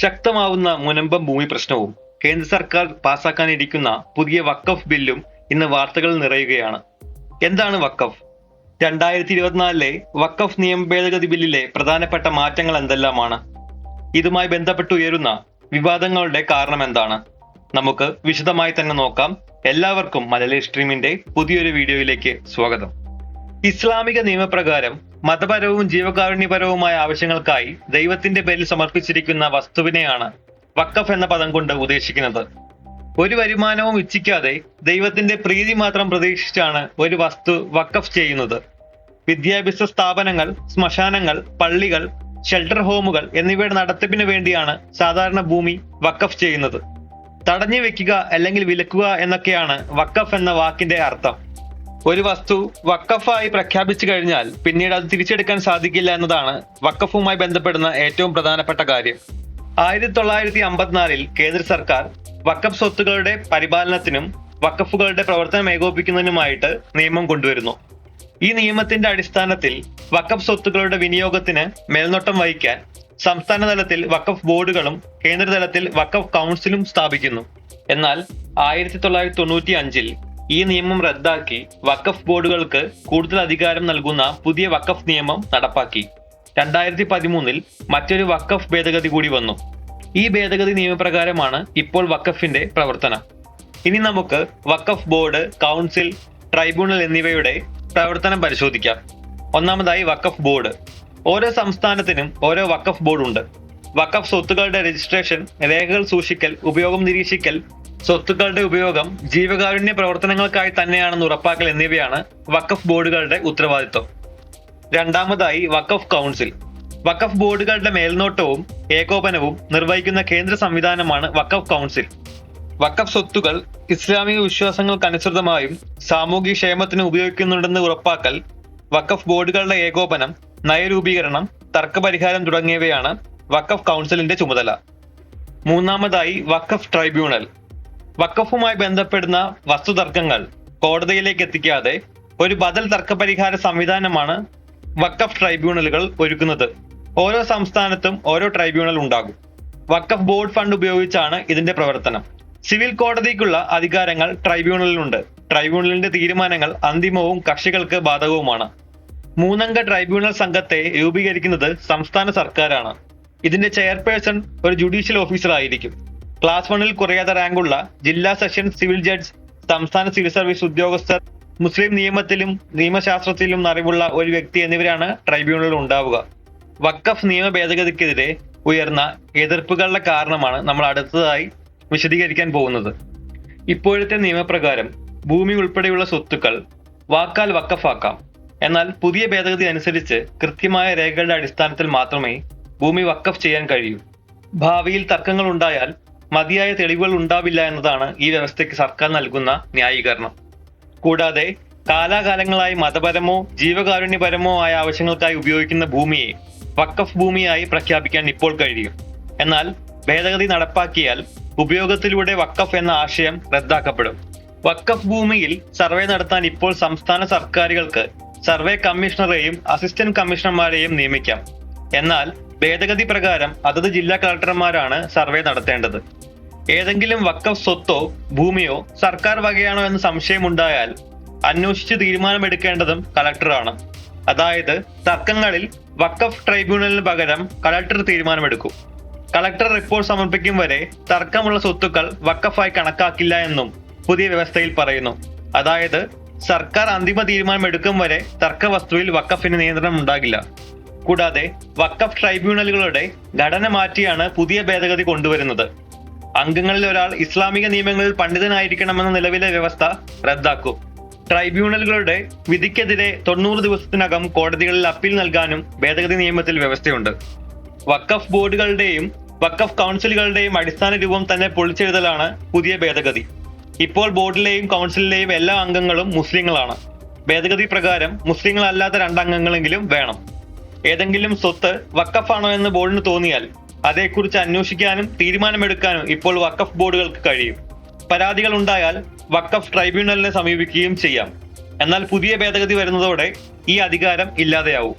ശക്തമാവുന്ന മുനമ്പം ഭൂമി പ്രശ്നവും കേന്ദ്ര സർക്കാർ പാസാക്കാനിരിക്കുന്ന പുതിയ വഖഫ് ബില്ലും ഇന്ന് വാർത്തകളിൽ നിറയുകയാണ്. എന്താണ് വഖഫ്? 2024 വഖഫ് നിയമ ഭേദഗതി ബില്ലിലെ പ്രധാനപ്പെട്ട മാറ്റങ്ങൾ എന്തെല്ലാമാണ്? ഇതുമായി ബന്ധപ്പെട്ട് ഉയരുന്ന വിവാദങ്ങളുടെ കാരണം എന്താണ്? നമുക്ക് വിശദമായി തന്നെ നോക്കാം. എല്ലാവർക്കും മലയാളി സ്ട്രീമിന്റെ പുതിയൊരു വീഡിയോയിലേക്ക് സ്വാഗതം. ഇസ്ലാമിക നിയമപ്രകാരം മതപരവും ജീവകാരുണ്യപരവുമായ ആവശ്യങ്ങൾക്കായി ദൈവത്തിന്റെ പേരിൽ സമർപ്പിച്ചിരിക്കുന്ന വസ്തുവിനെയാണ് വഖഫ് എന്ന പദം കൊണ്ട് ഉദ്ദേശിക്കുന്നത്. ഒരു വരുമാനവും ഇച്ഛിക്കാതെ ദൈവത്തിന്റെ പ്രീതി മാത്രം പ്രതീക്ഷിച്ചാണ് ഒരു വസ്തു വഖഫ് ചെയ്യുന്നത്. വിദ്യാഭ്യാസ സ്ഥാപനങ്ങൾ, ശ്മശാനങ്ങൾ, പള്ളികൾ, ഷെൽട്ടർ ഹോമുകൾ എന്നിവയുടെ നടത്തിപ്പിന് വേണ്ടിയാണ് സാധാരണ ഭൂമി വഖഫ് ചെയ്യുന്നത്. തടഞ്ഞു വെക്കുക അല്ലെങ്കിൽ വിലക്കുക എന്നൊക്കെയാണ് വഖഫ് എന്ന വാക്കിന്റെ അർത്ഥം. ഒരു വസ്തു വഖഫായി പ്രഖ്യാപിച്ചു കഴിഞ്ഞാൽ പിന്നീട് അത് തിരിച്ചെടുക്കാൻ സാധിക്കില്ല എന്നതാണ് വഖഫുമായി ബന്ധപ്പെടുന്ന ഏറ്റവും പ്രധാനപ്പെട്ട കാര്യം. 1954 കേന്ദ്ര സർക്കാർ വഖഫ് സ്വത്തുക്കളുടെ പരിപാലനത്തിനും വഖഫുകളുടെ പ്രവർത്തനം ഏകോപിപ്പിക്കുന്നതിനുമായിട്ട് നിയമം കൊണ്ടുവരുന്നു. ഈ നിയമത്തിന്റെ അടിസ്ഥാനത്തിൽ വഖഫ് സ്വത്തുക്കളുടെ വിനിയോഗത്തിന് മേൽനോട്ടം വഹിക്കാൻ സംസ്ഥാന തലത്തിൽ വഖഫ് ബോർഡുകളും കേന്ദ്രതലത്തിൽ വഖഫ് കൗൺസിലും സ്ഥാപിക്കുന്നു. എന്നാൽ 1995 ഈ നിയമം റദ്ദാക്കി വഖഫ് ബോർഡുകൾക്ക് കൂടുതൽ അധികാരം നൽകുന്ന പുതിയ വഖഫ് നിയമം നടപ്പാക്കി. 2013 മറ്റൊരു വഖഫ് ഭേദഗതി കൂടി വന്നു. ഈ ഭേദഗതി നിയമപ്രകാരമാണ് ഇപ്പോൾ വഖഫിന്റെ പ്രവർത്തനം. ഇനി നമുക്ക് വഖഫ് ബോർഡ്, കൗൺസിൽ, ട്രൈബ്യൂണൽ എന്നിവയുടെ പ്രവർത്തനം പരിശോധിക്കാം. ഒന്നാമതായി വഖഫ് ബോർഡ്. ഓരോ സംസ്ഥാനത്തിനും ഓരോ വഖഫ് ബോർഡ് ഉണ്ട്. വഖഫ് സ്വത്തുക്കളുടെ രജിസ്ട്രേഷൻ, രേഖകൾ സൂക്ഷിക്കൽ, ഉപയോഗം നിരീക്ഷിക്കൽ, സ്വത്തുക്കളുടെ ഉപയോഗം ജീവകാരുണ്യ പ്രവർത്തനങ്ങൾക്കായി തന്നെയാണെന്ന് ഉറപ്പാക്കൽ എന്നിവയാണ് വഖഫ് ബോർഡുകളുടെ ഉത്തരവാദിത്വം. രണ്ടാമതായി വഖഫ് കൗൺസിൽ. വഖഫ് ബോർഡുകളുടെ മേൽനോട്ടവും ഏകോപനവും നിർവഹിക്കുന്ന കേന്ദ്ര സംവിധാനമാണ് വഖഫ് കൗൺസിൽ. വഖഫ് സ്വത്തുക്കൾ ഇസ്ലാമിക വിശ്വാസങ്ങൾക്കനുസൃതമായും സാമൂഹിക ക്ഷേമത്തിന് ഉപയോഗിക്കുന്നുണ്ടെന്ന് ഉറപ്പാക്കൽ, വഖഫ് ബോർഡുകളുടെ ഏകോപനം, നയരൂപീകരണം, തർക്കപരിഹാരം തുടങ്ങിയവയാണ് വഖഫ് കൗൺസിലിന്റെ ചുമതല. മൂന്നാമതായി വഖഫ് ട്രൈബ്യൂണൽ. വഖഫുമായി ബന്ധപ്പെടുന്ന വസ്തുതർക്കങ്ങൾ കോടതിയിലേക്ക് എത്തിക്കാതെ ഒരു ബദൽ തർക്കപരിഹാര സംവിധാനമാണ് വഖഫ് ട്രൈബ്യൂണലുകൾ ഒരുക്കുന്നത്. ഓരോ സംസ്ഥാനത്തും ഓരോ ട്രൈബ്യൂണൽ ഉണ്ടാകും. വഖഫ് ബോർഡ് ഫണ്ട് ഉപയോഗിച്ചാണ് ഇതിന്റെ പ്രവർത്തനം. സിവിൽ കോടതിക്കുള്ള അധികാരങ്ങൾ ട്രൈബ്യൂണലിനുണ്ട്. ട്രൈബ്യൂണലിന്റെ തീരുമാനങ്ങൾ അന്തിമവും കക്ഷികൾക്ക് ബാധകവുമാണ്. 3 അംഗ ട്രൈബ്യൂണൽ സംഘത്തെ രൂപീകരിക്കുന്നത് സംസ്ഥാന സർക്കാരാണ്. ഇതിന്റെ ചെയർപേഴ്സൺ ഒരു ജുഡീഷ്യൽ ഓഫീസർ ആയിരിക്കും. ക്ലാസ് 1 കുറയാത്ത റാങ്കുള്ള ജില്ലാ സെഷൻ സിവിൽ ജഡ്ജ്, സംസ്ഥാന സിവിൽ സർവീസ് ഉദ്യോഗസ്ഥർ, മുസ്ലിം നിയമത്തിലും നിയമശാസ്ത്രത്തിലും അറിവുള്ള ഒരു വ്യക്തി എന്നിവരാണ് ട്രൈബ്യൂണലിൽ ഉണ്ടാവുക. വഖഫ് നിയമ ഭേദഗതിക്കെതിരെ ഉയർന്ന എതിർപ്പുകളുടെ കാരണമാണ് നമ്മൾ അടുത്തതായി വിശദീകരിക്കാൻ പോകുന്നത്. ഇപ്പോഴത്തെ നിയമപ്രകാരം ഭൂമി ഉൾപ്പെടെയുള്ള സ്വത്തുക്കൾ വാക്കാൽ വഖഫാക്കാം. എന്നാൽ പുതിയ ഭേദഗതി അനുസരിച്ച് കൃത്യമായ രേഖകളുടെ അടിസ്ഥാനത്തിൽ മാത്രമേ ഭൂമി വഖഫ് ചെയ്യാൻ കഴിയൂ. ഭാവിയിൽ തർക്കങ്ങൾ ഉണ്ടായാൽ മതിയായ തെളിവുകൾ ഉണ്ടാവില്ല എന്നതാണ് ഈ വ്യവസ്ഥയ്ക്ക് സർക്കാർ നൽകുന്ന ന്യായീകരണം. കൂടാതെ കാലാകാലങ്ങളായി മതപരമോ ജീവകാരുണ്യപരമോ ആയ ആവശ്യങ്ങൾക്കായി ഉപയോഗിക്കുന്ന ഭൂമിയെ വഖഫ് ഭൂമിയായി പ്രഖ്യാപിക്കാൻ ഇപ്പോൾ കഴിയും. എന്നാൽ ഭേദഗതി നടപ്പാക്കിയാൽ ഉപയോഗത്തിലൂടെ വഖഫ് എന്ന ആശയം റദ്ദാക്കപ്പെടും. വഖഫ് ഭൂമിയിൽ സർവേ നടത്താൻ ഇപ്പോൾ സംസ്ഥാന സർക്കാരുകൾക്ക് സർവേ കമ്മീഷണറെയും അസിസ്റ്റന്റ് കമ്മീഷണർമാരെയും നിയമിക്കാം. എന്നാൽ ഭേദഗതി പ്രകാരം അതത് ജില്ലാ കളക്ടർമാരാണ് സർവേ നടത്തേണ്ടത്. ഏതെങ്കിലും വഖഫ് സ്വത്തോ ഭൂമിയോ സർക്കാർ വകയാണോ എന്ന് സംശയമുണ്ടായാൽ അന്വേഷിച്ച് തീരുമാനമെടുക്കേണ്ടതും കളക്ടറാണ്. അതായത് തർക്കങ്ങളിൽ വഖഫ് ട്രൈബ്യൂണലിന് പകരം കളക്ടർ തീരുമാനമെടുക്കും. കളക്ടർ റിപ്പോർട്ട് സമർപ്പിക്കും വരെ തർക്കമുള്ള സ്വത്തുക്കൾ വഖഫായി കണക്കാക്കില്ല എന്നും പുതിയ വ്യവസ്ഥയിൽ പറയുന്നു. അതായത് സർക്കാർ അന്തിമ തീരുമാനമെടുക്കും വരെ തർക്ക വസ്തുവിൽ വഖഫിന് നിയന്ത്രണം ഉണ്ടാകില്ല. കൂടാതെ വഖഫ് ട്രൈബ്യൂണലുകളുടെ ഘടന മാറ്റിയാണ് പുതിയ ഭേദഗതി കൊണ്ടുവരുന്നത്. അംഗങ്ങളിൽ ഒരാൾ ഇസ്ലാമിക നിയമങ്ങളിൽ പണ്ഡിതനായിരിക്കണമെന്ന നിലവിലെ വ്യവസ്ഥ റദ്ദാക്കും. ട്രൈബ്യൂണലുകളുടെ വിധിക്കെതിരെ 90 ദിവസത്തിനകം കോടതികളിൽ അപ്പീൽ നൽകാനും ഭേദഗതി നിയമത്തിൽ വ്യവസ്ഥയുണ്ട്. വഖഫ് ബോർഡുകളുടെയും വഖഫ് കൗൺസിലുകളുടെയും അടിസ്ഥാന രൂപം തന്നെ പൊളിച്ചെഴുതലാണ് പുതിയ ഭേദഗതി. ഇപ്പോൾ ബോർഡിലെയും കൗൺസിലിലെയും എല്ലാ അംഗങ്ങളും മുസ്ലിങ്ങളാണ്. ഭേദഗതി പ്രകാരം മുസ്ലിങ്ങളല്ലാത്ത 2 അംഗങ്ങളെങ്കിലും വേണം. ഏതെങ്കിലും സ്വത്ത് വഖഫാണോ എന്ന് ബോർഡിന് തോന്നിയാൽ അതേക്കുറിച്ച് അന്വേഷിക്കാനും തീരുമാനമെടുക്കാനും ഇപ്പോൾ വഖഫ് ബോർഡുകൾക്ക് കഴിയും. പരാതികൾ ഉണ്ടായാൽ വഖഫ് ട്രൈബ്യൂണലിനെ സമീപിക്കുകയും ചെയ്യാം. എന്നാൽ പുതിയ ഭേദഗതി വരുന്നതോടെ ഈ അധികാരം ഇല്ലാതെയാവും.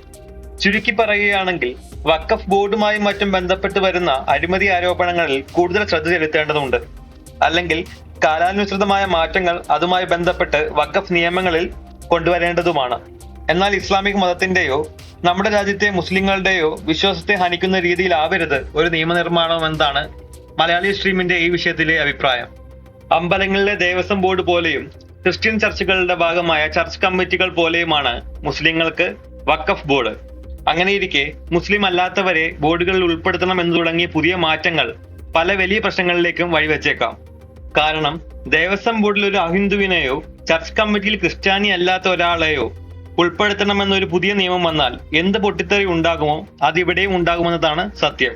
ചുരുക്കി പറയുകയാണെങ്കിൽ വഖഫ് ബോർഡുമായും മറ്റും ബന്ധപ്പെട്ട് വരുന്ന അഴിമതി ആരോപണങ്ങളിൽ കൂടുതൽ ശ്രദ്ധ ചെലുത്തേണ്ടതുണ്ട്. അല്ലെങ്കിൽ കാലാനുസൃതമായ മാറ്റങ്ങൾ അതുമായി ബന്ധപ്പെട്ട് വഖഫ് നിയമങ്ങളിൽ കൊണ്ടുവരേണ്ടതുമാണ്. എന്നാൽ ഇസ്ലാമിക് മതത്തിന്റെയോ നമ്മുടെ രാജ്യത്തെ മുസ്ലിങ്ങളുടെയോ വിശ്വാസത്തെ ഹനിക്കുന്ന രീതിയിലാവരുത് ഒരു നിയമനിർമ്മാണം എന്നതാണ് മലയാളി സ്ട്രീമിന്റെ ഈ വിഷയത്തിലെ അഭിപ്രായം. അമ്പലങ്ങളിലെ ദേവസ്വം ബോർഡ് പോലെയും ക്രിസ്ത്യൻ ചർച്ചുകളുടെ ഭാഗമായ ചർച്ച് കമ്മിറ്റികൾ പോലെയുമാണ് മുസ്ലിങ്ങൾക്ക് വഖഫ് ബോർഡ്. അങ്ങനെയിരിക്കെ മുസ്ലിം അല്ലാത്തവരെ ബോർഡുകളിൽ ഉൾപ്പെടുത്തണം എന്ന് തുടങ്ങിയ പുതിയ മാറ്റങ്ങൾ പല വലിയ പ്രശ്നങ്ങളിലേക്കും വഴിവെച്ചേക്കാം. കാരണം ദേവസ്വം ബോർഡിൽ ഒരു അഹിന്ദുവിനെയോ ചർച്ച് കമ്മിറ്റിയിൽ ക്രിസ്ത്യാനി അല്ലാത്ത ഒരാളെയോ ഉൾപ്പെടുത്തണമെന്നൊരു പുതിയ നിയമം വന്നാൽ എന്ത് പൊട്ടിത്തെറി ഉണ്ടാകുമോ അതിവിടെയും ഉണ്ടാകുമെന്നതാണ് സത്യം.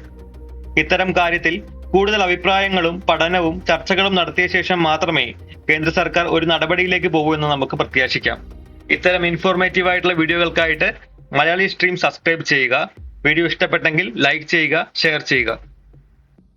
ഇത്തരം കാര്യത്തിൽ കൂടുതൽ അഭിപ്രായങ്ങളും പഠനവും ചർച്ചകളും നടത്തിയ ശേഷം മാത്രമേ കേന്ദ്ര സർക്കാർ ഒരു നടപടിയിലേക്ക് പോകൂ എന്ന് നമുക്ക് പ്രത്യാശിക്കാം. ഇത്തരം ഇൻഫോർമേറ്റീവ് ആയിട്ടുള്ള വീഡിയോകൾക്കായിട്ട് മലയാളി സ്ട്രീം സബ്സ്ക്രൈബ് ചെയ്യുക. വീഡിയോ ഇഷ്ടപ്പെട്ടെങ്കിൽ ലൈക്ക് ചെയ്യുക, ഷെയർ ചെയ്യുക.